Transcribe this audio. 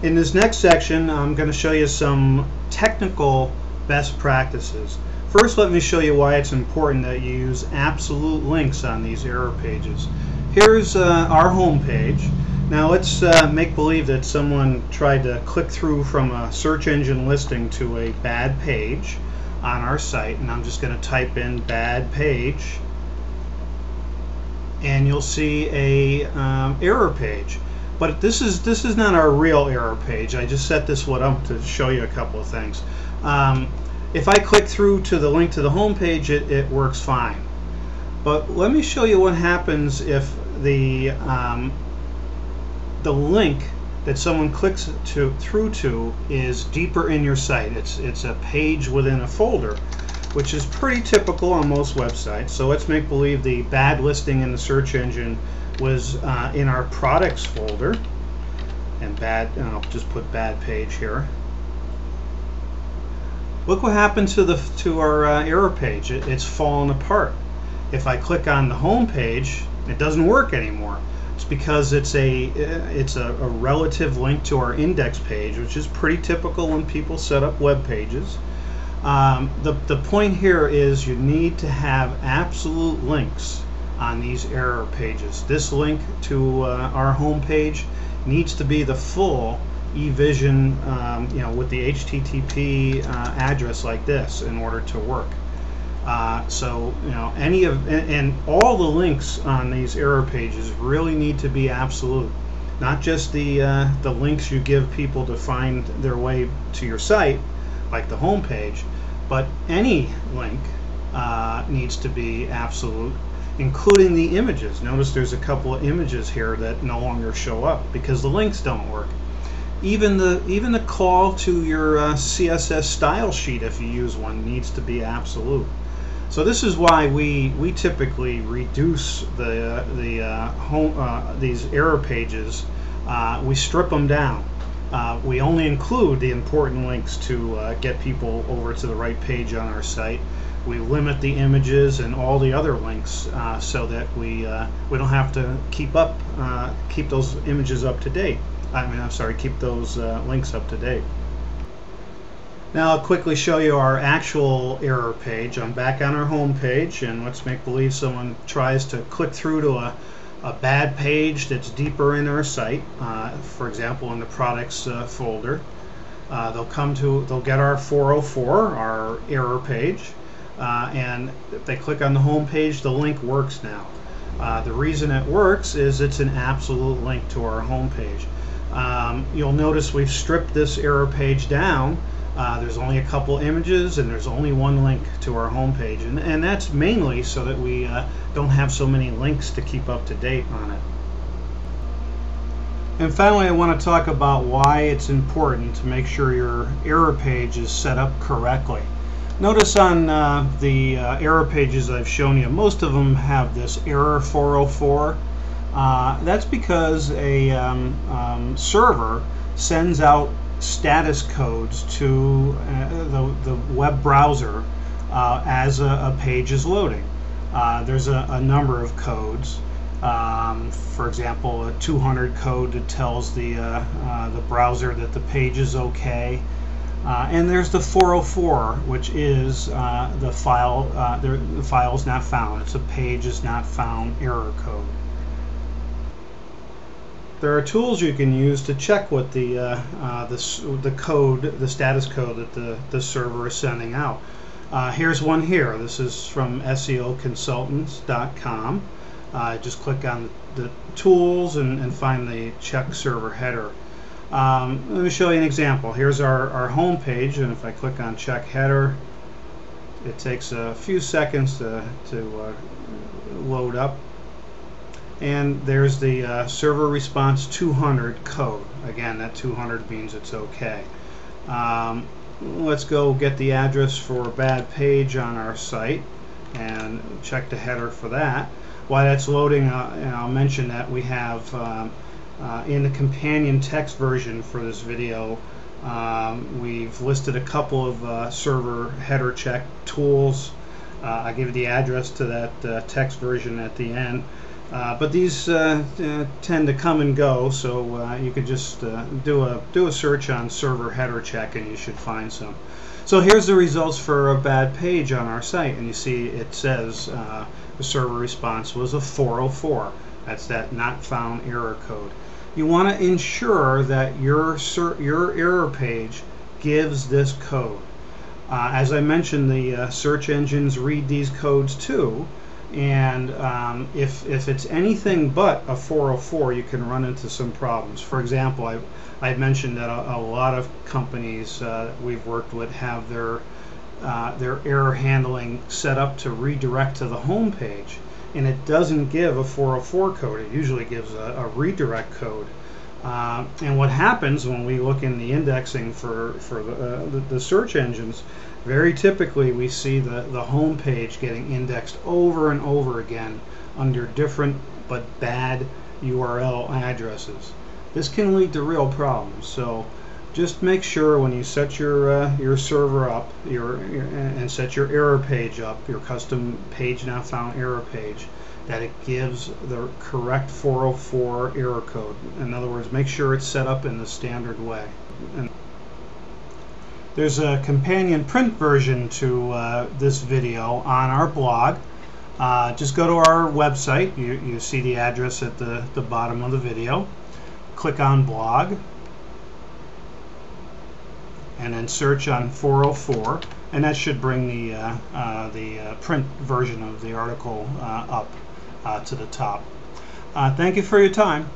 In this next section, I'm going to show you some technical best practices. First, let me show you why it's important that you use absolute links on these error pages. Here's our home page. Now let's make believe that someone tried to click through from a search engine listing to a bad page on our site, and I'm just going to type in bad page, and you'll see a error page. But this is not our real error page. I just set this one up to show you a couple of things. If I click through to the link to the home page, it works fine. But let me show you what happens if the link that someone clicks through to is deeper in your site. It's a page within a folder, which is pretty typical on most websites. So let's make believe the bad listing in the search engine was in our products folder, and I'll just put bad page here. Look what happened to our error page. It's fallen apart. If I click on the home page, it doesn't work anymore. It's because it's a relative link to our index page, which is pretty typical when people set up web pages. The point here is you need to have absolute links on these error pages. This link to our home page needs to be the full eVision, with the HTTP address like this in order to work. So and all the links on these error pages really need to be absolute, not just the links you give people to find their way to your site, like the home page, but any link needs to be absolute, including the images. Notice there's a couple of images here that no longer show up because the links don't work. Even the call to your CSS style sheet, if you use one, needs to be absolute. So this is why we typically reduce these error pages. We strip them down. We only include the important links to get people over to the right page on our site. We limit the images and all the other links so that we don't have to keep those images up to date. Keep those links up to date. Now I'll quickly show you our actual error page. I'm back on our home page, and let's make believe someone tries to click through to a bad page that's deeper in our site. For example, in the products folder, they'll get our 404, our error page, and if they click on the home page, the link works now. The reason it works is it's an absolute link to our home page. You'll notice we've stripped this error page down. There's only a couple images and there's only one link to our home page, and that's mainly so that we don't have so many links to keep up to date on it. And finally, I want to talk about why it's important to make sure your error page is set up correctly. Notice on the error pages I've shown you, most of them have this error 404. That's because a server sends out status codes to the web browser as a page is loading. There's a number of codes. For example, a 200 code that tells the browser that the page is okay. And there's the 404, which is the file is not found. It's a page is not found error code. There are tools you can use to check what the status code that the server is sending out. Here's one here. This is from SEOconsultants.com. Just click on the tools and find the check server header. Let me show you an example. Here's our home page, and if I click on check header, it takes a few seconds to load up. And there's the server response 200 code. Again, that 200 means it's okay. Let's go get the address for a bad page on our site and check the header for that. While that's loading, and I'll mention that we have in the companion text version for this video, we've listed a couple of server header check tools. I give you the address to that text version at the end. But these tend to come and go, so you could just do a search on server header check and you should find some. So here's the results for a bad page on our site, and you see it says the server response was a 404. That's that not found error code. You want to ensure that your error page gives this code. As I mentioned, the search engines read these codes too, and if it's anything but a 404, you can run into some problems. For example, I mentioned that a lot of companies we've worked with have their error handling set up to redirect to the home page, and it doesn't give a 404 code. It usually gives a redirect code. And what happens when we look in the indexing for the search engines, very typically we see the home page getting indexed over and over again under different but bad URL addresses. This can lead to real problems. So just make sure when you set your server up and set your error page up, your custom page not found error page, that it gives the correct 404 error code. In other words, make sure it's set up in the standard way. And there's a companion print version to this video on our blog. Just go to our website. You see the address at the bottom of the video. Click on blog and then search on 404, and that should bring the print version of the article up to the top. Thank you for your time.